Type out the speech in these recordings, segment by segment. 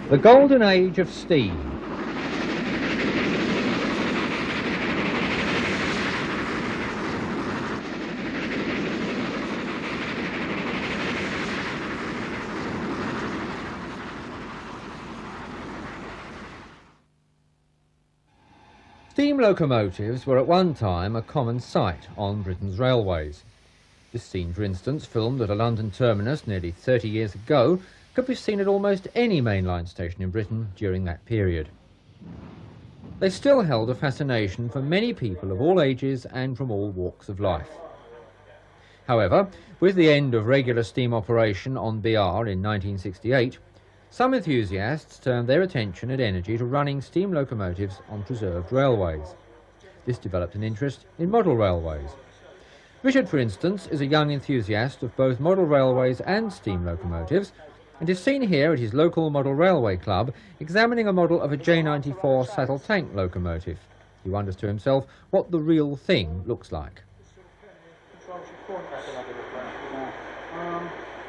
The golden age of steam. Steam locomotives were at one time a common sight on Britain's railways. This scene, for instance, filmed at a London terminus nearly 30 years ago, could be seen at almost any mainline station in Britain during that period. They still held a fascination for many people of all ages and from all walks of life. However, with the end of regular steam operation on BR in 1968, some enthusiasts turned their attention and energy to running steam locomotives on preserved railways. This developed an interest in model railways. Richard, for instance, is a young enthusiast of both model railways and steam locomotives, and is seen here at his local model railway club examining a model of a J94 saddle tank locomotive. He wonders to himself what the real thing looks like.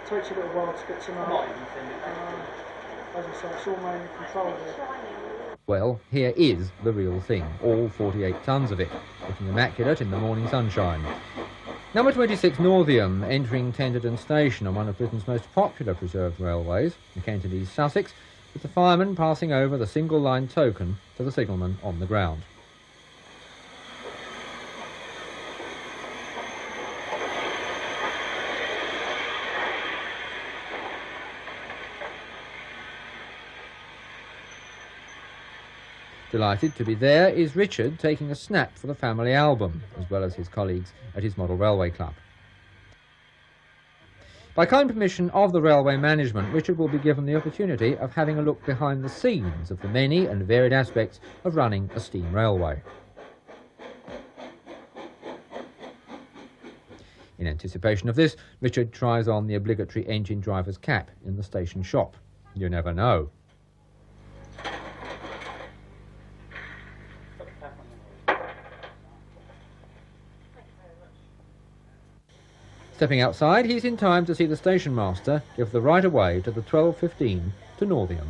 Takes a little while to get to know. As I say, it's all mainly controlled here. Well, here is the real thing, all 48 tons of it, looking immaculate in the morning sunshine. Number 26 Northiam, entering Tenterden Station on one of Britain's most popular preserved railways, in Cantonese Sussex, with the fireman passing over the single-line token to the signalman on the ground. Delighted to be there is Richard taking a snap for the family album, as well as his colleagues at his model railway club. By kind permission of the railway management, Richard will be given the opportunity of having a look behind the scenes of the many and varied aspects of running a steam railway. In anticipation of this, Richard tries on the obligatory engine driver's cap in the station shop. You never know. Stepping outside, he's in time to see the station master give the right of way to the 12:15 to Northiam.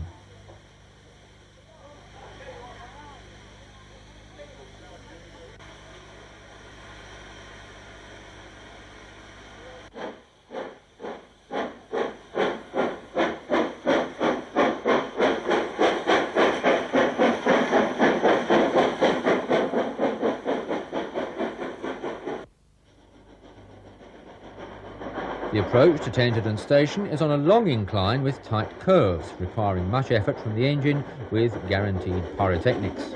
The approach to Tenterden Station is on a long incline with tight curves, requiring much effort from the engine with guaranteed pyrotechnics.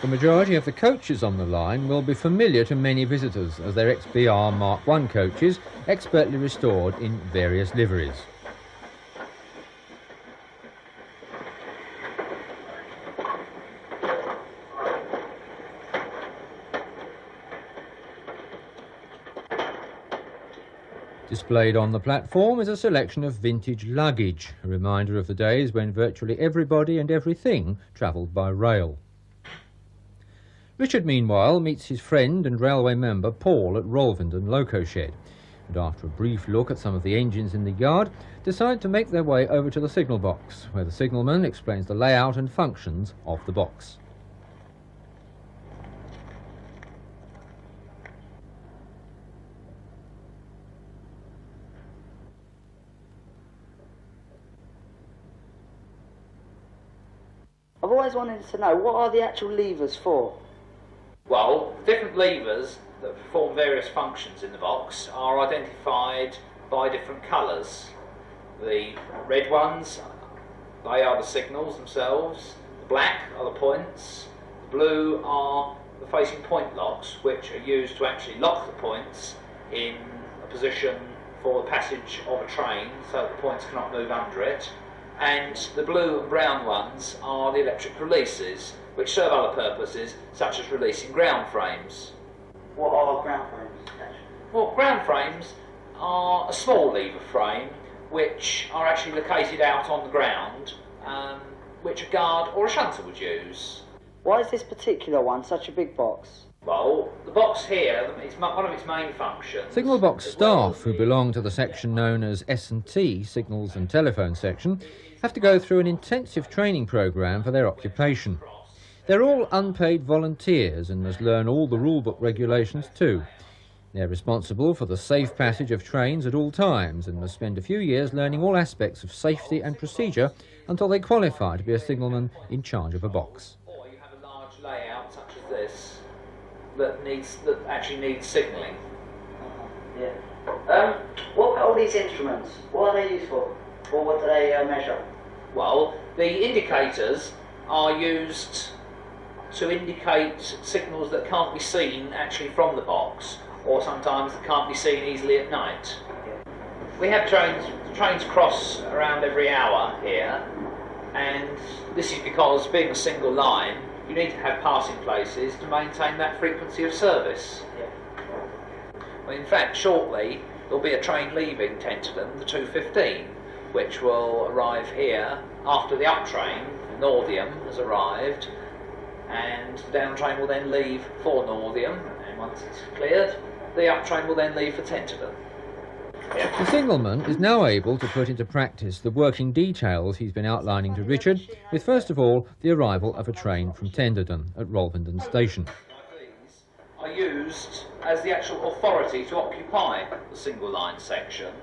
The majority of the coaches on the line will be familiar to many visitors as they're ex-BR Mark I coaches, expertly restored in various liveries. Displayed on the platform is a selection of vintage luggage, a reminder of the days when virtually everybody and everything travelled by rail. Richard, meanwhile, meets his friend and railway member Paul at Rolvenden Loco Shed, and after a brief look at some of the engines in the yard, decide to make their way over to the signal box, where the signalman explains the layout and functions of the box. I've always wanted to know, what are the actual levers for? Well, different levers that perform various functions in the box are identified by different colours. The red ones, they are the signals themselves, the black are the points, the blue are the facing point locks, which are used to actually lock the points in a position for the passage of a train so that the points cannot move under it. And the blue and brown ones are the electric releases, which serve other purposes, such as releasing ground frames. What are ground frames? Well, ground frames are a small lever frame, which are actually located out on the ground, which a guard or a shunter would use. Why is this particular one such a big box? Well, the box here is one of its main functions. Signal box staff, who belong to the section known as S&T, Signals and Telephone Section, have to go through an intensive training programme for their occupation. They're all unpaid volunteers and must learn all the rulebook regulations too. They're responsible for the safe passage of trains at all times and must spend a few years learning all aspects of safety and procedure until they qualify to be a signalman in charge of a box. Or you have a large layout such as this that actually needs signalling. Yeah. What are all these instruments? What are they used for? Or what do they measure? Well, the indicators are used to indicate signals that can't be seen actually from the box, or sometimes that can't be seen easily at night. We have trains cross around every hour here, and this is because, being a single line, you need to have passing places to maintain that frequency of service. Well, in fact, shortly there'll be a train leaving Tenterden, the 2:15, which will arrive here after the up train, Northiam, has arrived, and the down train will then leave for Northiam, and once it's cleared, the up train will then leave for Tenterden. The signalman is now able to put into practice the working details he's been outlining to Richard, with first of all the arrival of a train from Tenterden at Rolvenden Station. These are used as the actual authority to occupy the single line section,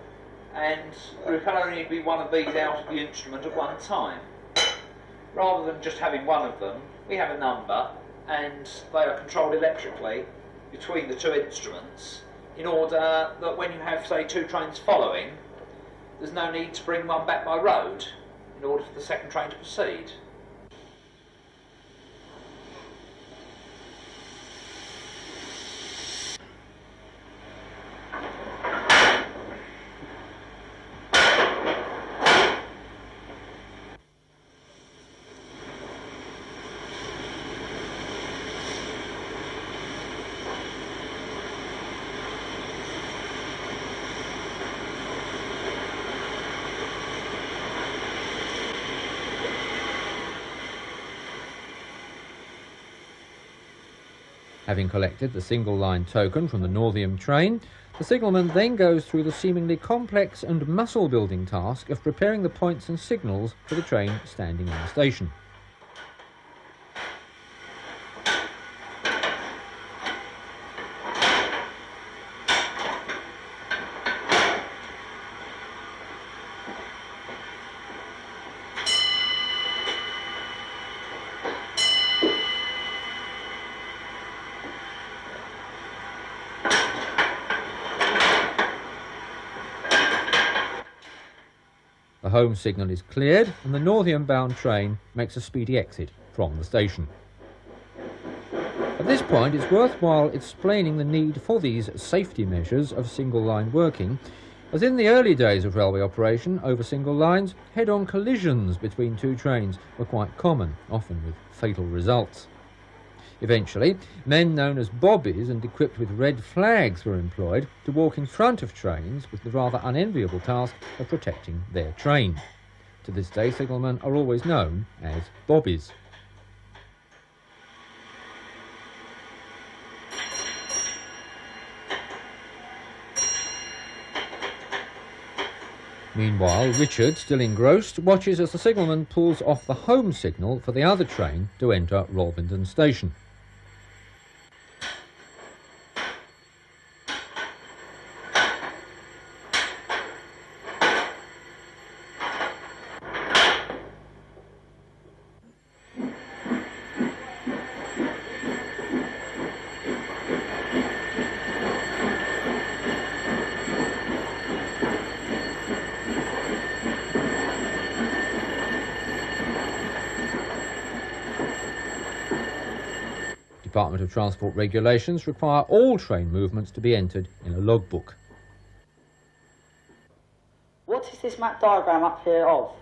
and there can only be one of these out of the instrument at one time. Rather than just having one of them, we have a number, and they are controlled electrically between the two instruments, in order that when you have, say, two trains following, there's no need to bring one back by road in order for the second train to proceed. Having collected the single-line token from the Northiam train, the signalman then goes through the seemingly complex and muscle-building task of preparing the points and signals for the train standing in the station. The home signal is cleared and the Northiam-bound train makes a speedy exit from the station. At this point, it's worthwhile explaining the need for these safety measures of single-line working, as in the early days of railway operation over single lines, head-on collisions between two trains were quite common, often with fatal results. Eventually, men known as bobbies and equipped with red flags were employed to walk in front of trains with the rather unenviable task of protecting their train. To this day, signalmen are always known as bobbies. Meanwhile, Richard, still engrossed, watches as the signalman pulls off the home signal for the other train to enter Rolvenden Station. Department of Transport regulations require all train movements to be entered in a logbook. What is this map diagram up here of?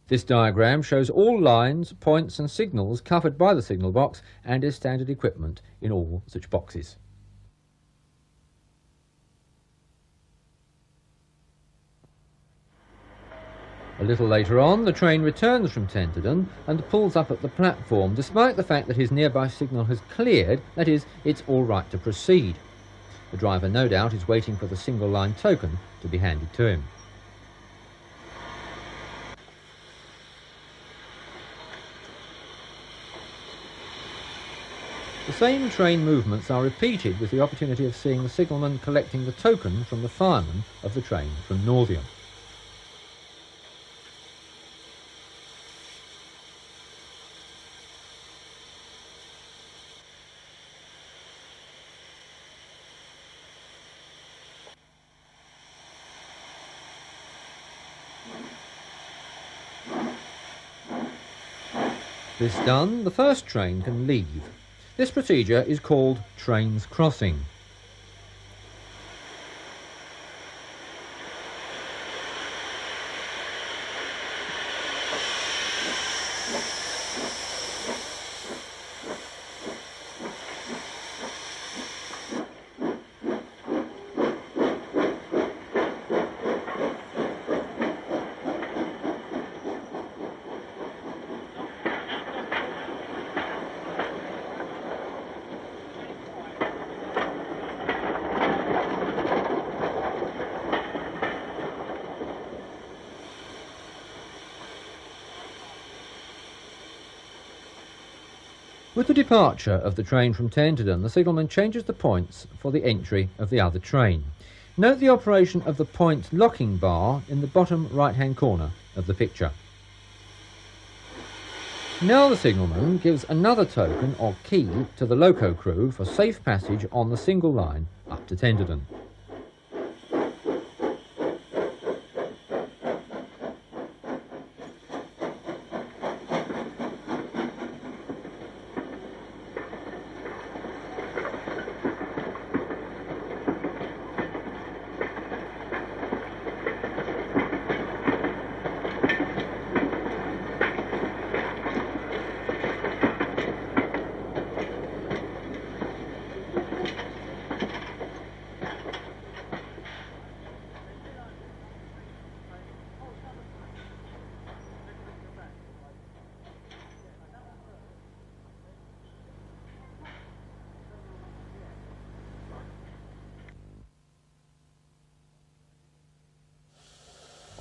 This diagram shows all lines, points and signals covered by the signal box and is standard equipment in all such boxes. A little later on, the train returns from Tenterden and pulls up at the platform, despite the fact that his nearby signal has cleared, that is, it's all right to proceed. The driver, no doubt, is waiting for the single-line token to be handed to him. The same train movements are repeated with the opportunity of seeing the signalman collecting the token from the fireman of the train from Northiam. This done, the first train can leave. This procedure is called trains crossing. With the departure of the train from Tenterden, the signalman changes the points for the entry of the other train. Note the operation of the point locking bar in the bottom right-hand corner of the picture. Now the signalman gives another token or key to the loco crew for safe passage on the single line up to Tenterden.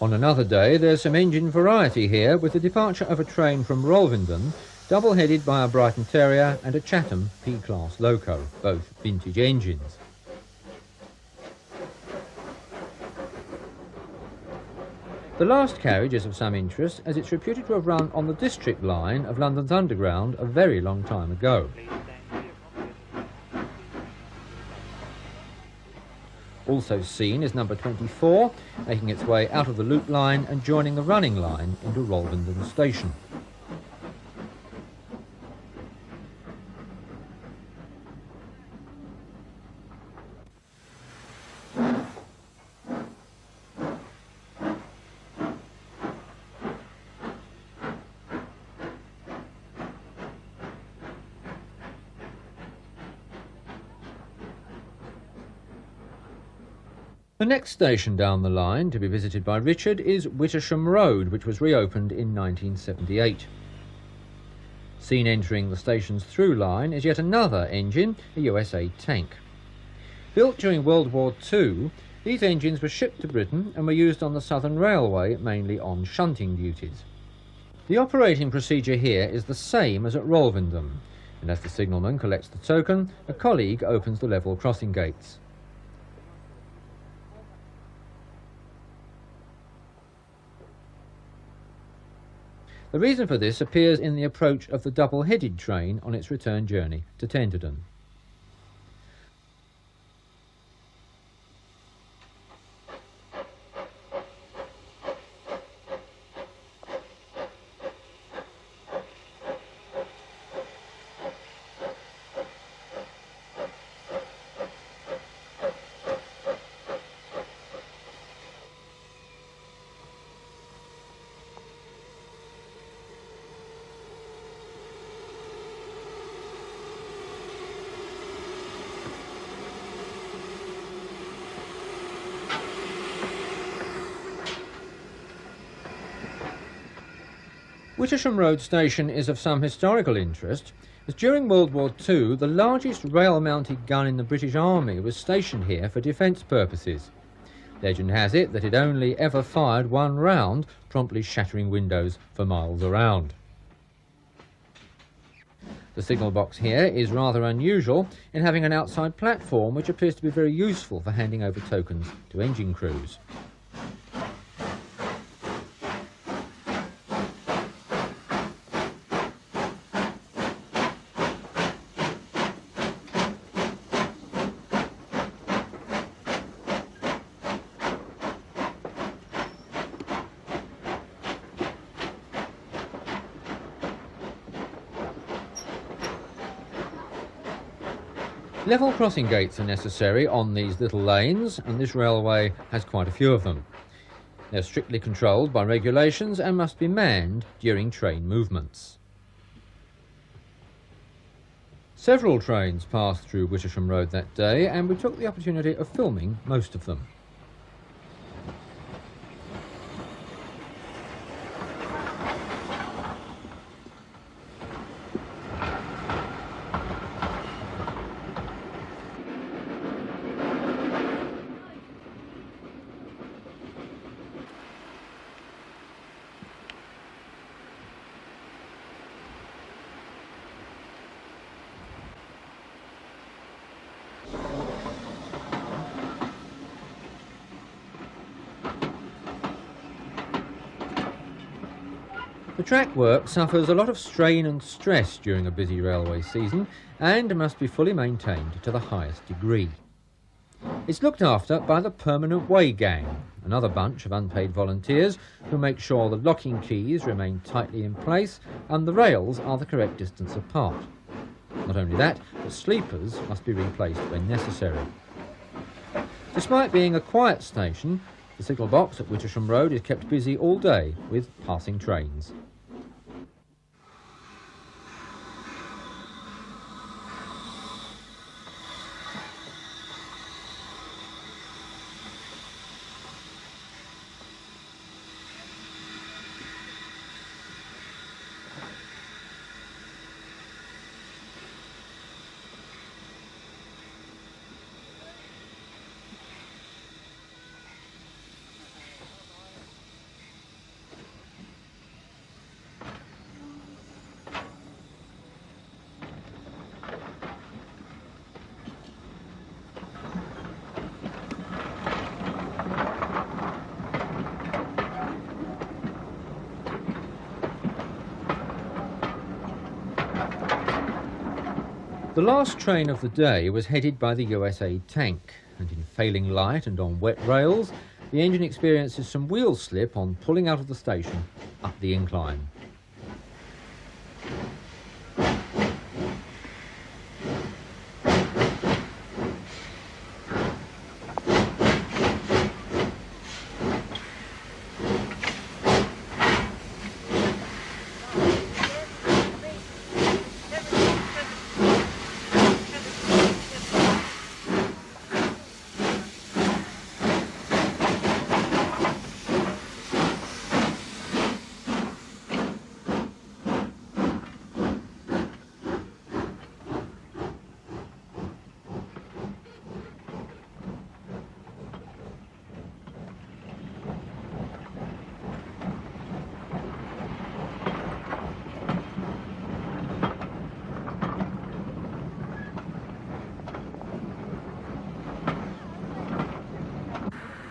On another day, there's some engine variety here, with the departure of a train from Rolvenden, double-headed by a Brighton Terrier and a Chatham P-Class loco, both vintage engines. The last carriage is of some interest, as it's reputed to have run on the District line of London's Underground a very long time ago. Also seen is number 24, making its way out of the Loop line and joining the running line into Rolvenden Station. The next station down the line to be visited by Richard is Wittersham Road, which was reopened in 1978. Seen entering the station's through line is yet another engine, a USA tank. Built during World War II, these engines were shipped to Britain and were used on the Southern Railway, mainly on shunting duties. The operating procedure here is the same as at Rolvenden, and as the signalman collects the token, a colleague opens the level crossing gates. The reason for this appears in the approach of the double-headed train on its return journey to Tenterden. Wittersham Road Station is of some historical interest, as during World War II the largest rail-mounted gun in the British Army was stationed here for defence purposes. Legend has it that it only ever fired one round, promptly shattering windows for miles around. The signal box here is rather unusual in having an outside platform which appears to be very useful for handing over tokens to engine crews. Level crossing gates are necessary on these little lanes, and this railway has quite a few of them. They're strictly controlled by regulations and must be manned during train movements. Several trains passed through Wittersham Road that day, and we took the opportunity of filming most of them. The track work suffers a lot of strain and stress during a busy railway season and must be fully maintained to the highest degree. It's looked after by the Permanent Way Gang, another bunch of unpaid volunteers who make sure the locking keys remain tightly in place and the rails are the correct distance apart. Not only that, but sleepers must be replaced when necessary. Despite being a quiet station, the signal box at Wittersham Road is kept busy all day with passing trains. The last train of the day was headed by the USA tank, and in failing light and on wet rails, the engine experiences some wheel slip on pulling out of the station up the incline.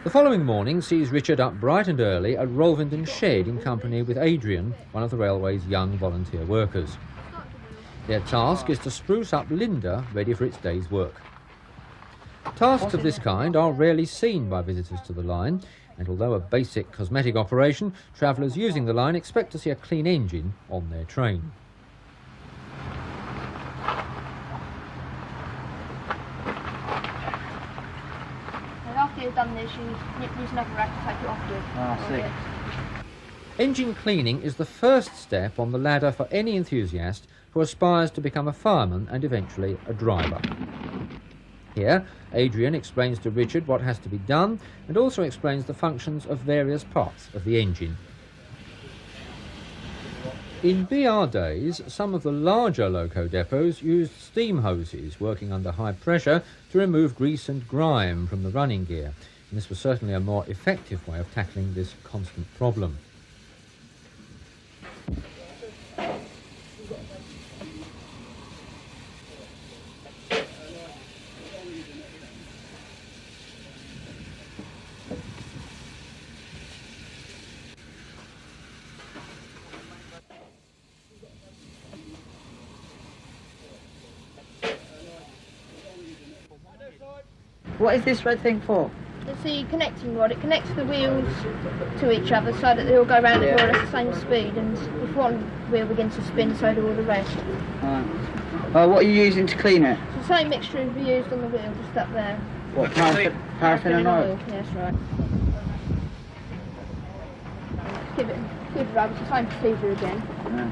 The following morning sees Richard up bright and early at Rolvenden Shed in company with Adrian, one of the railway's young volunteer workers. Their task is to spruce up Linda ready for its day's work. Tasks of this kind are rarely seen by visitors to the line, and although a basic cosmetic operation, travellers using the line expect to see a clean engine on their train. After you've done this, you use another rack to take it off with. Ah, I see. Engine cleaning is the first step on the ladder for any enthusiast who aspires to become a fireman and eventually a driver. Here, Adrian explains to Richard what has to be done and also explains the functions of various parts of the engine. In BR days, some of the larger loco depots used steam hoses working under high pressure to remove grease and grime from the running gear, and this was certainly a more effective way of tackling this constant problem. What is this red thing for? It's the connecting rod. It connects the wheels to each other so that they all go round at more or less the same speed, and if one wheel begins to spin, so do all the rest. What are you using to clean it? It's the same mixture as we used on the wheel, just up there. What, paraffin and oil? Yes, right. Give it a rub. It's the same procedure again. Yeah.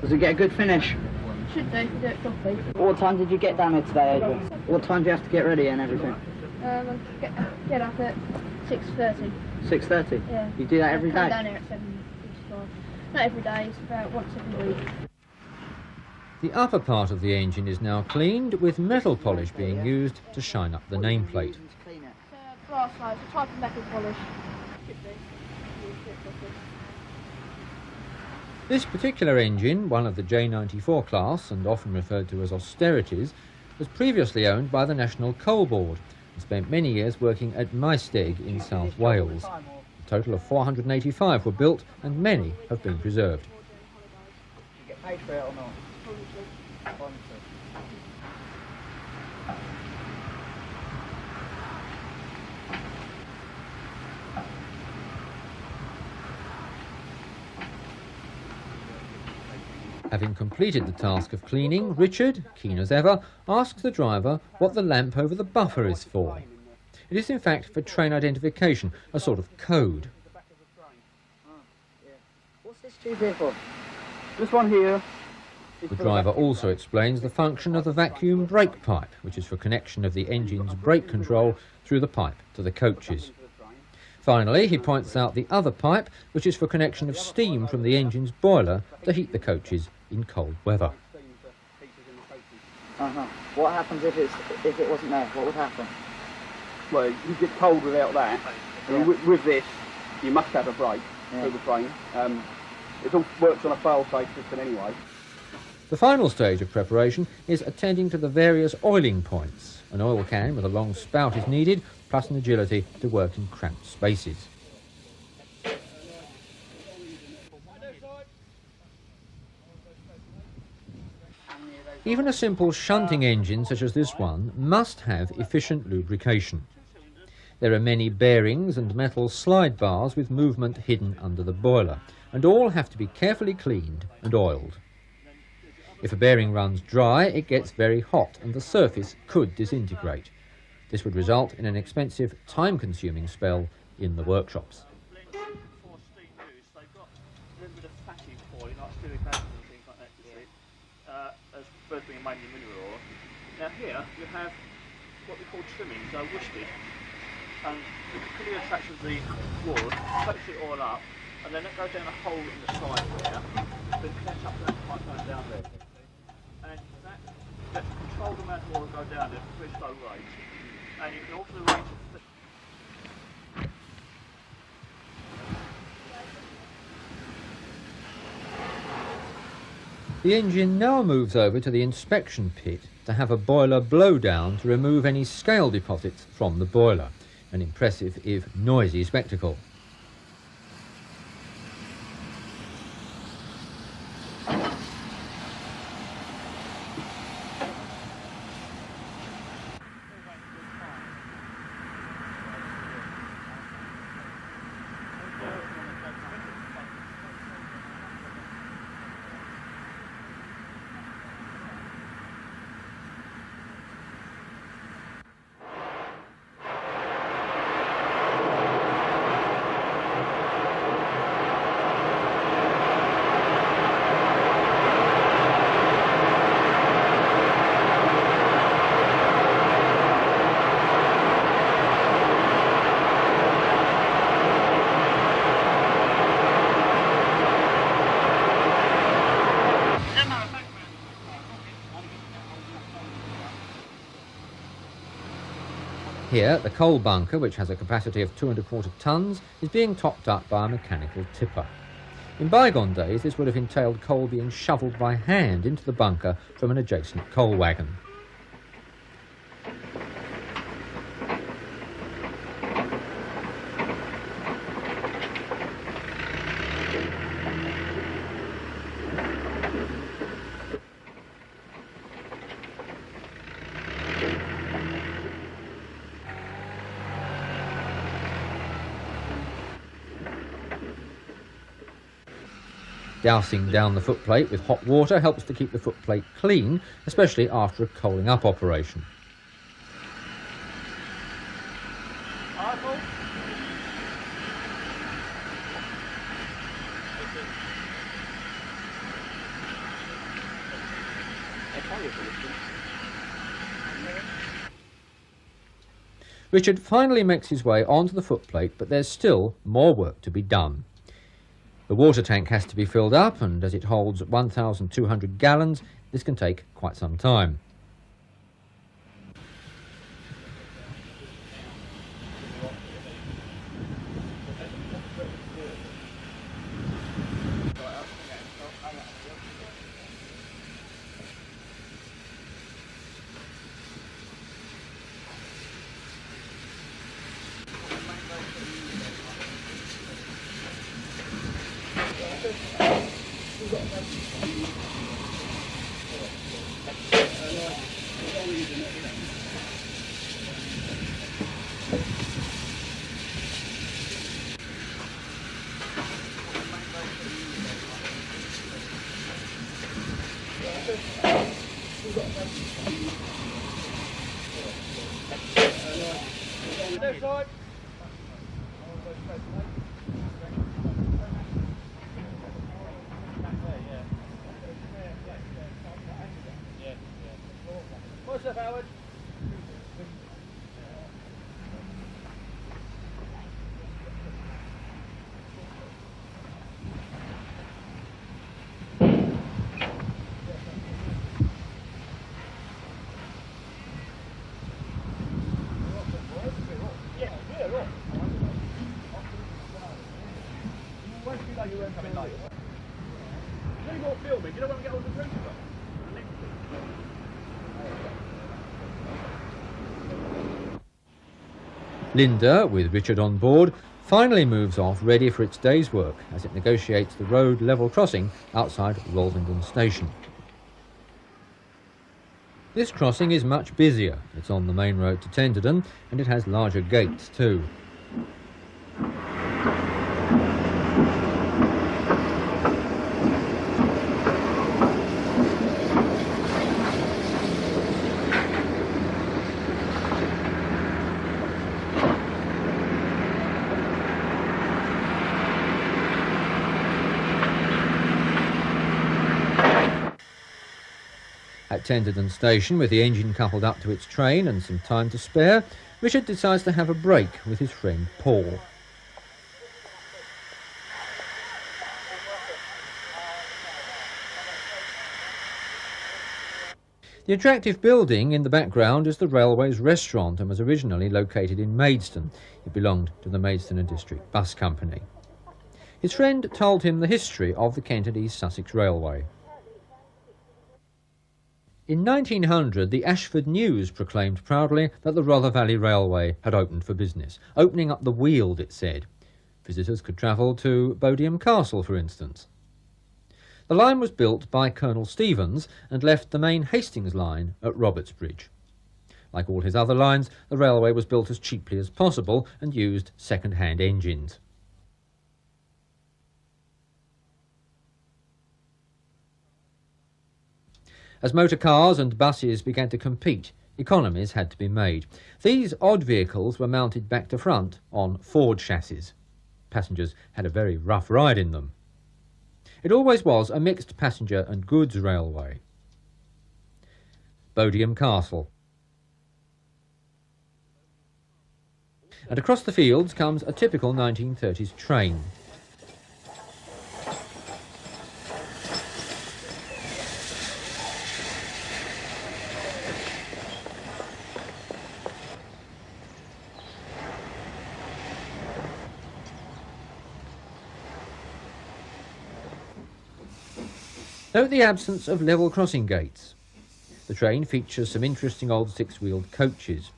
Does it get a good finish? Should do if you do it properly. What time did you get down here today, Adrian? What time do you have to get ready and everything? Get up at 6:30. 6:30? Yeah. You do that every Come day? down here at 7:45. Not every day, it's about once every week. The upper part of the engine is now cleaned, with metal polish being used to shine up the nameplate. It's brass knives, a type of metal polish. This particular engine, one of the J94 class and often referred to as austerities, was previously owned by the National Coal Board and spent many years working at Maesteg in South Wales. A total of 485 were built and many have been preserved. Do you get paid for it or not? Having completed the task of cleaning, Richard, keen as ever, asks the driver what the lamp over the buffer is for. It is in fact for train identification, a sort of code. What's this tube here for? This one here. The driver also explains the function of the vacuum brake pipe, which is for connection of the engine's brake control through the pipe to the coaches. Finally, he points out the other pipe, which is for connection of steam from the engine's boiler to heat the coaches in cold weather. What happens if it wasn't there? What would happen? Well, you get cold without that. Yeah. With this, you must have a brake through the train. It all works on a fail-safe system anyway. The final stage of preparation is attending to the various oiling points. An oil can with a long spout is needed, plus an agility to work in cramped spaces. Even a simple shunting engine such as this one must have efficient lubrication. There are many bearings and metal slide bars with movement hidden under the boiler, and all have to be carefully cleaned and oiled. If a bearing runs dry, it gets very hot and the surface could disintegrate. This would result in an expensive, time-consuming spell in the workshops. For steam use, they've got a little bit of fatty oil, like stearic acid and things like that, you see, as first being mainly mineral oil. Now here you have what we call trimmings, worsted, and the clear attach of the wood, soaks the oil up, and then it goes down a hole in the side there, then connects up to that pipe going down there. And that lets a controlled amount of oil go down there at a very slow rate. And you can alter the rate of The engine now moves over to the inspection pit to have a boiler blowdown to remove any scale deposits from the boiler. An impressive, if noisy, spectacle. Here, the coal bunker, which has a capacity of 2¼ tonnes, is being topped up by a mechanical tipper. In bygone days, this would have entailed coal being shovelled by hand into the bunker from an adjacent coal wagon. Dousing down the footplate with hot water helps to keep the footplate clean, especially after a coaling up operation. Richard finally makes his way onto the footplate, but there's still more work to be done. The water tank has to be filled up, and as it holds 1,200 gallons, this can take quite some time. Linda, with Richard on board, finally moves off ready for its day's work as it negotiates the road level crossing outside Rolvenden Station. This crossing is much busier. It's on the main road to Tenterden, and it has larger gates too. At Tenterden Station, with the engine coupled up to its train and some time to spare, Richard decides to have a break with his friend Paul. The attractive building in the background is the railway's restaurant and was originally located in Maidstone. It belonged to the Maidstone and District Bus Company. His friend told him the history of the Kent and East Sussex Railway. In 1900, the Ashford News proclaimed proudly that the Rother Valley Railway had opened for business, opening up the Weald, it said. Visitors could travel to Bodiam Castle, for instance. The line was built by Colonel Stevens and left the main Hastings line at Robertsbridge. Like all his other lines, the railway was built as cheaply as possible and used second-hand engines. As motor cars and buses began to compete, economies had to be made. These odd vehicles were mounted back to front on Ford chassis. Passengers had a very rough ride in them. It always was a mixed passenger and goods railway. Bodiam Castle. And across the fields comes a typical 1930s train. Note the absence of level crossing gates. The train features some interesting old six-wheeled coaches.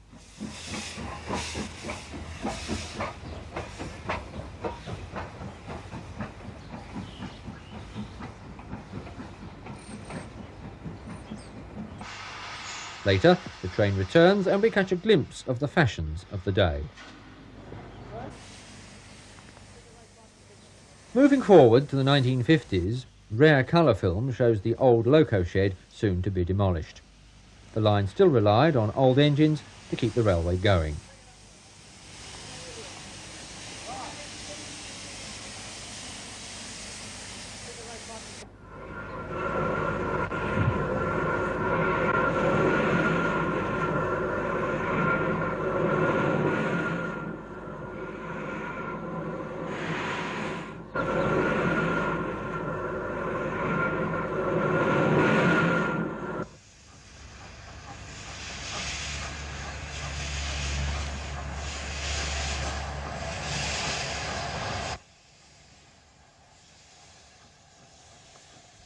Later, the train returns and we catch a glimpse of the fashions of the day. Moving forward to the 1950s, rare colour film shows the old loco shed soon to be demolished. The line still relied on old engines to keep the railway going.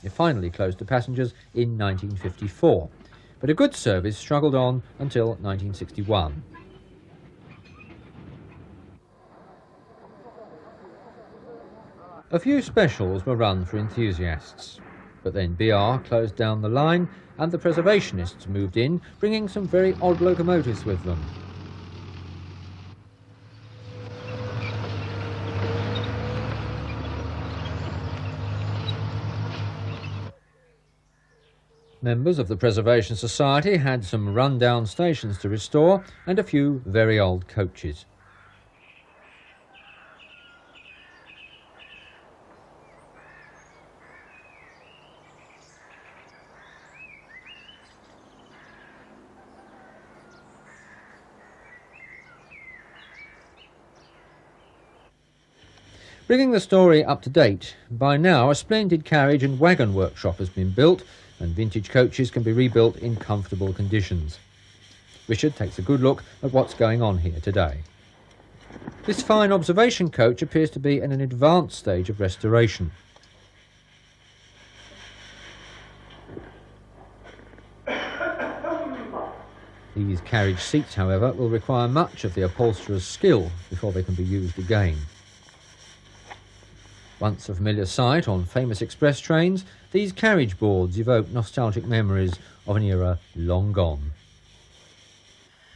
It finally closed to passengers in 1954, but a good service struggled on until 1961. A few specials were run for enthusiasts, but then BR closed down the line and the preservationists moved in, bringing some very odd locomotives with them. Members of the Preservation Society had some run-down stations to restore and a few very old coaches. Bringing the story up to date, by now a splendid carriage and wagon workshop has been built and vintage coaches can be rebuilt in comfortable conditions. Richard takes a good look at what's going on here today. This fine observation coach appears to be in an advanced stage of restoration. These carriage seats, however, will require much of the upholsterer's skill before they can be used again. Once a familiar sight on famous express trains, these carriage boards evoke nostalgic memories of an era long gone.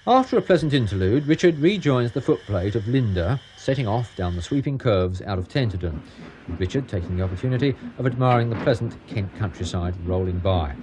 After a pleasant interlude, Richard rejoins the footplate of Linda, setting off down the sweeping curves out of Tenterden, with Richard taking the opportunity of admiring the pleasant Kent countryside rolling by.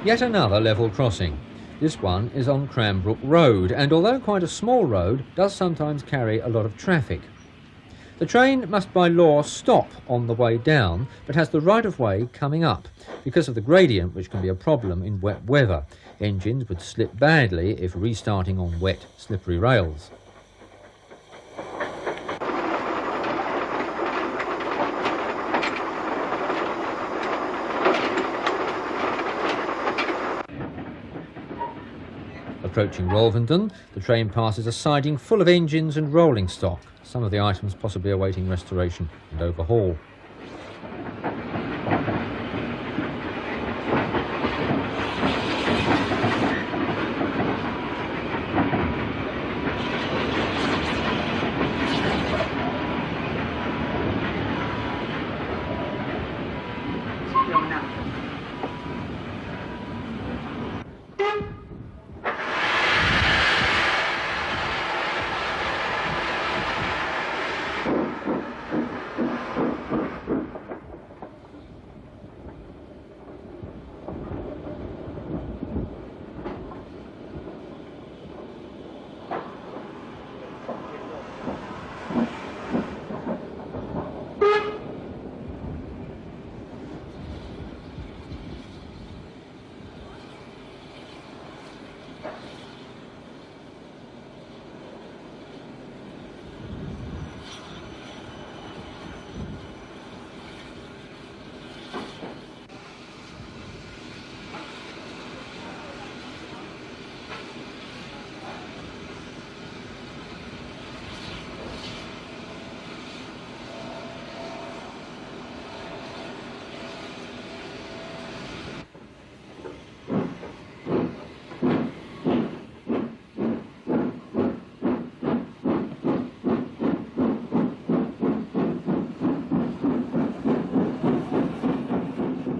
Yet another level crossing. This one is on Cranbrook Road, and although quite a small road, does sometimes carry a lot of traffic. The train must by law stop on the way down, but has the right-of-way coming up, because of the gradient, which can be a problem in wet weather. Engines would slip badly if restarting on wet, slippery rails. Approaching Rolvenden, the train passes a siding full of engines and rolling stock, some of the items possibly awaiting restoration and overhaul.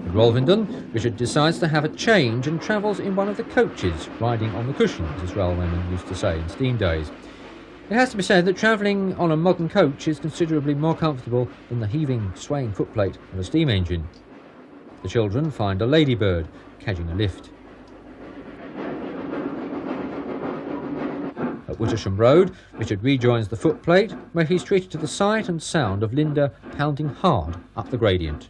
At Rolvenden, Richard decides to have a change and travels in one of the coaches, riding on the cushions, as railwaymen used to say in steam days. It has to be said that travelling on a modern coach is considerably more comfortable than the heaving, swaying footplate of a steam engine. The children find a ladybird, catching a lift. At Wittersham Road, Richard rejoins the footplate, where he's treated to the sight and sound of Linda pounding hard up the gradient.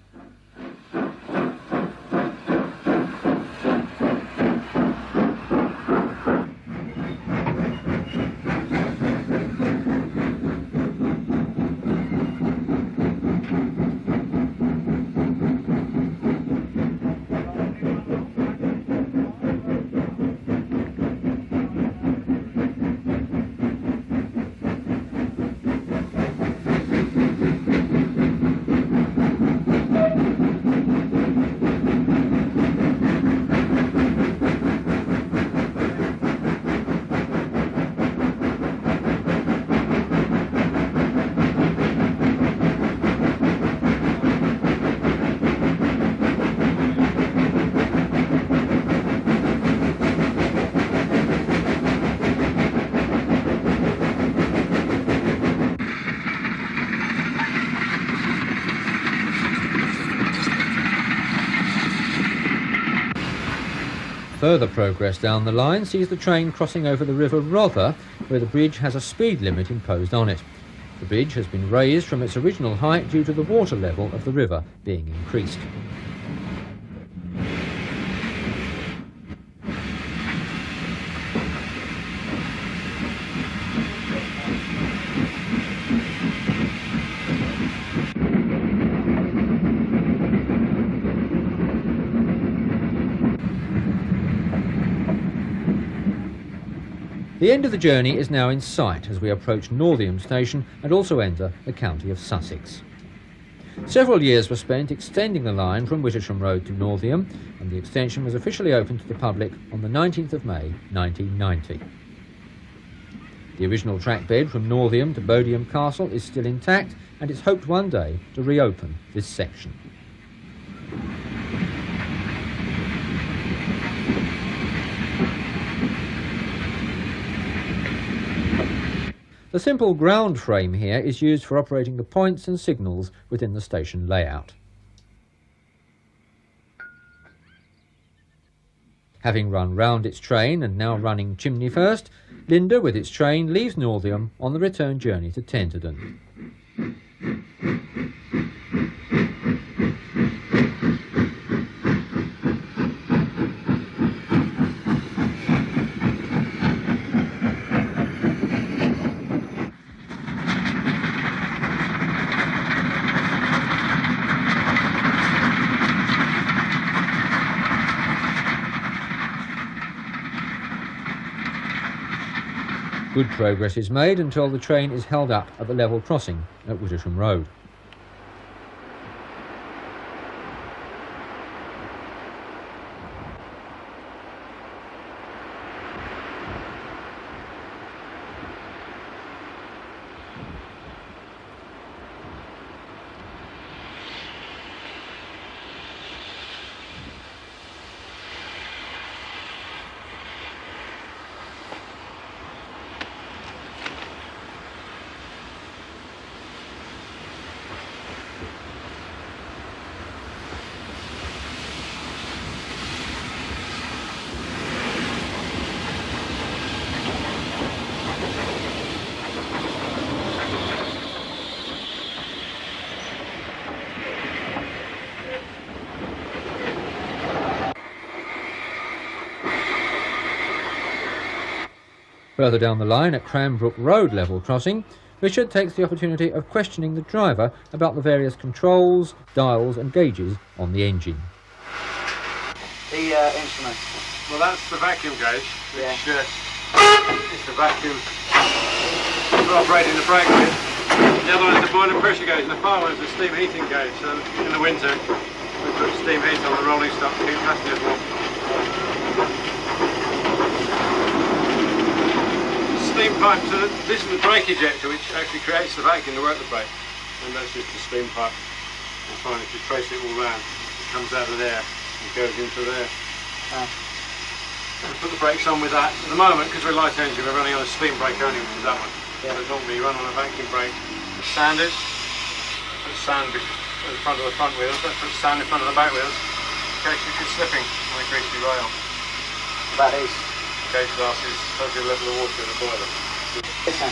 Further progress down the line sees the train crossing over the River Rother, where the bridge has a speed limit imposed on it. The bridge has been raised from its original height due to the water level of the river being increased. The end of the journey is now in sight as we approach Northiam station and also enter the county of Sussex. Several years were spent extending the line from Wittersham Road to Northiam, and the extension was officially opened to the public on the 19th of May 1990. The original track bed from Northiam to Bodiam Castle is still intact, and it's hoped one day to reopen this section. The simple ground frame here is used for operating the points and signals within the station layout. Having run round its train and now running chimney first, Linda with its train leaves Northiam on the return journey to Tenterden. Good progress is made until the train is held up at the level crossing at Wittersham Road. Further down the line at Cranbrook Road level crossing, Richard takes the opportunity of questioning the driver about the various controls, dials and gauges on the engine. The instrument. Well, that's the vacuum gauge, which is the vacuum for operating the brake with. The other one is the boiler pressure gauge, and the far one is the steam heating gauge. So in the winter, we put steam heat on the rolling stock to keep passengers warm. Steam pipe, so this is the brake ejector, which actually creates the vacuum to work the brake, and that's just the steam pipe. It's fine if you trace it all round. comes out of there and goes into there. We put the brakes on with that. At the moment, because we're light engine, we're running on a steam brake only, which is that one. Yeah. But normally you run on a vacuum brake. Sand it. Put sand at the front of the front wheels. Don't put sand in front of the back wheels in case you get slipping on a greasy rail. That is. Gauge glasses, totally level of water in the boiler. Listen.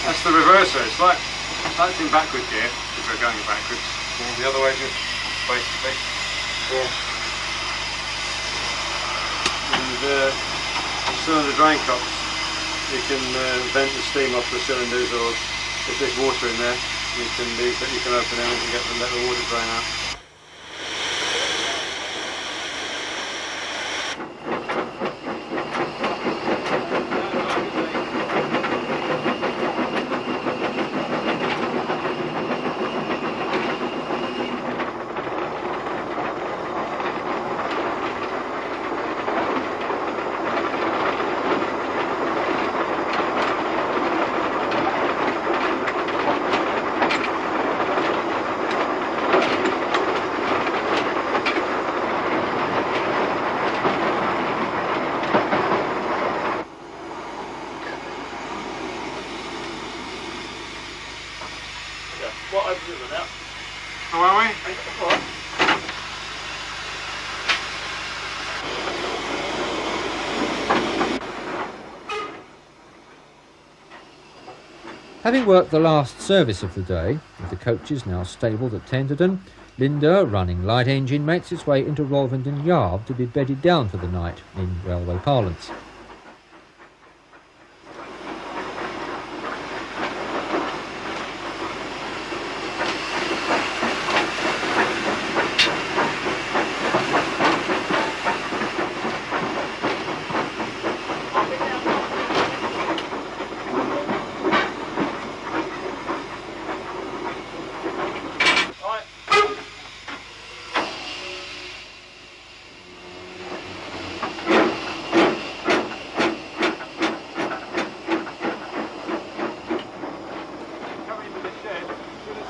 That's the reverser. It's like that's in backward gear if we're going backwards. The other way, just basically. Yeah. And some of the drain cops, you can vent the steam off the cylinders, or if there's water in there, you can open them and let the water drain out. What opens it now? How are we? Alright. Having worked the last service of the day, with the coaches now stabled at Tenterden, Linda, running light engine, makes its way into Rolvenden Yard to be bedded down for the night, in railway parlance.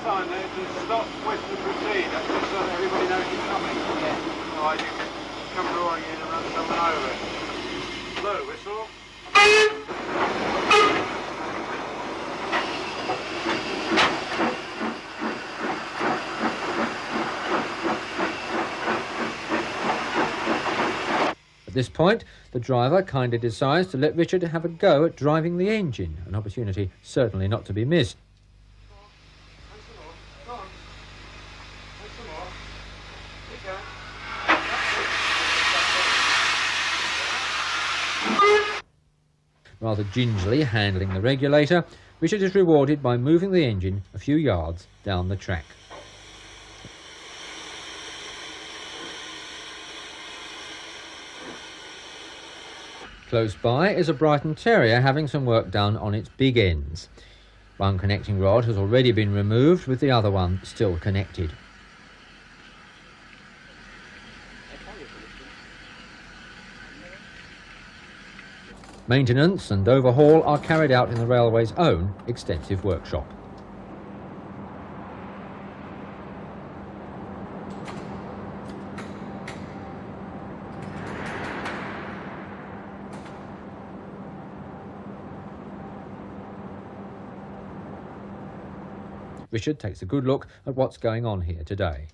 Sign there to stop, west and proceed. That's just so that everybody knows you're coming. Yeah. Otherwise you can come roaring in and run someone over. Blue whistle. At this point, the driver kindly decides to let Richard have a go at driving the engine, an opportunity certainly not to be missed. Rather gingerly handling the regulator, Richard is rewarded by moving the engine a few yards down the track. Close by is a Brighton Terrier having some work done on its big ends. One connecting rod has already been removed, with the other one still connected. Maintenance and overhaul are carried out in the railway's own extensive workshop. Richard takes a good look at what's going on here today.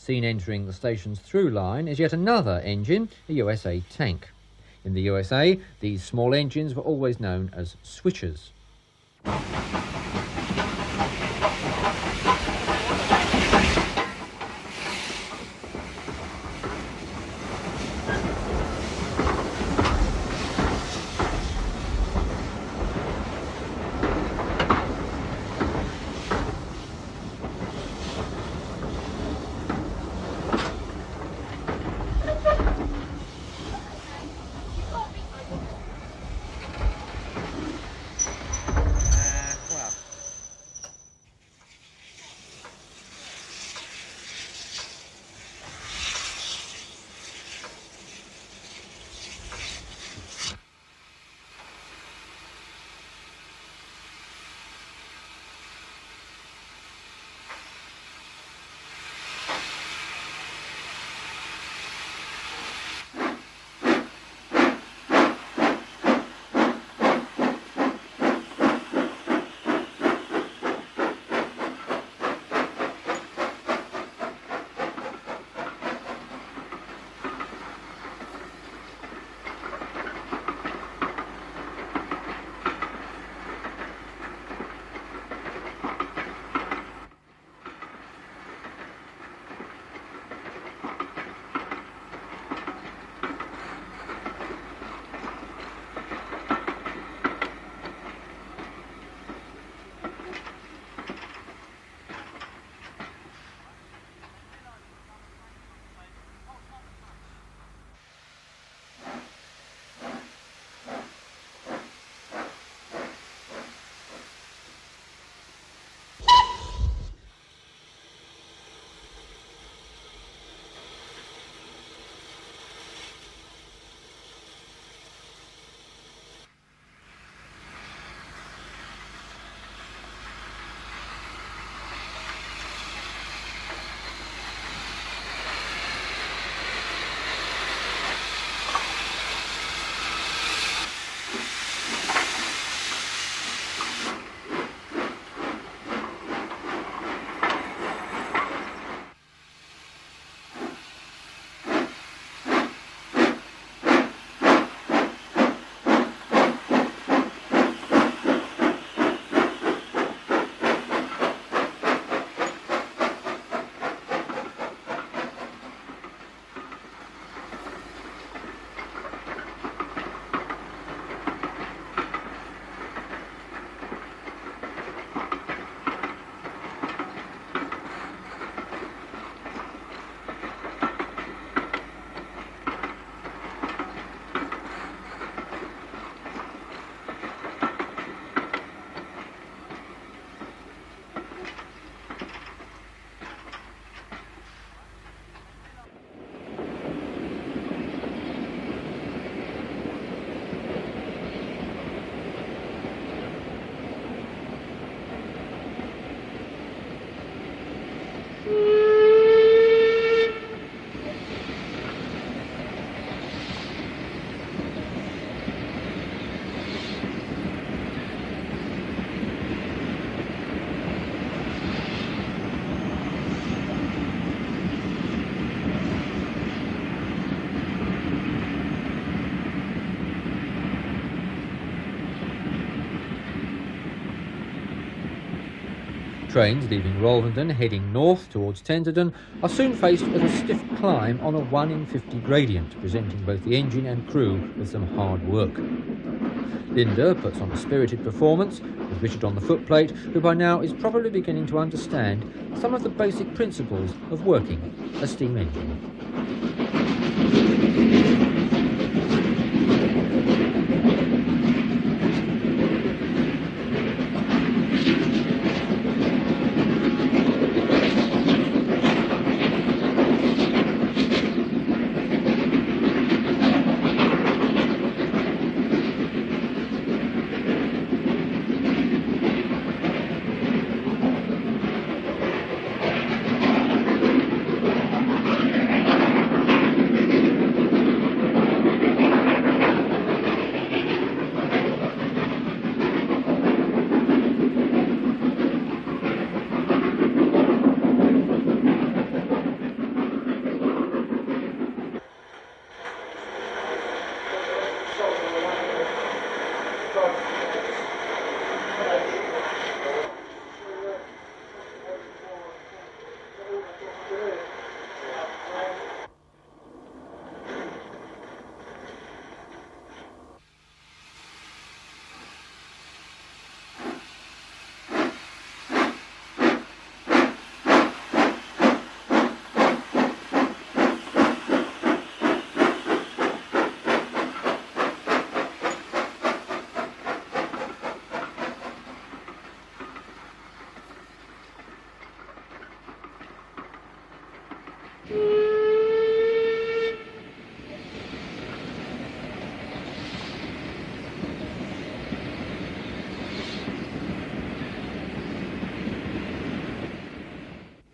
Seen entering the station's through line is yet another engine, a USA tank. In the USA, these small engines were always known as switchers. Trains leaving Rolvenden heading north towards Tenterden are soon faced with a stiff climb on a 1 in 50 gradient, presenting both the engine and crew with some hard work. Linda puts on a spirited performance with Richard on the footplate, who by now is probably beginning to understand some of the basic principles of working a steam engine.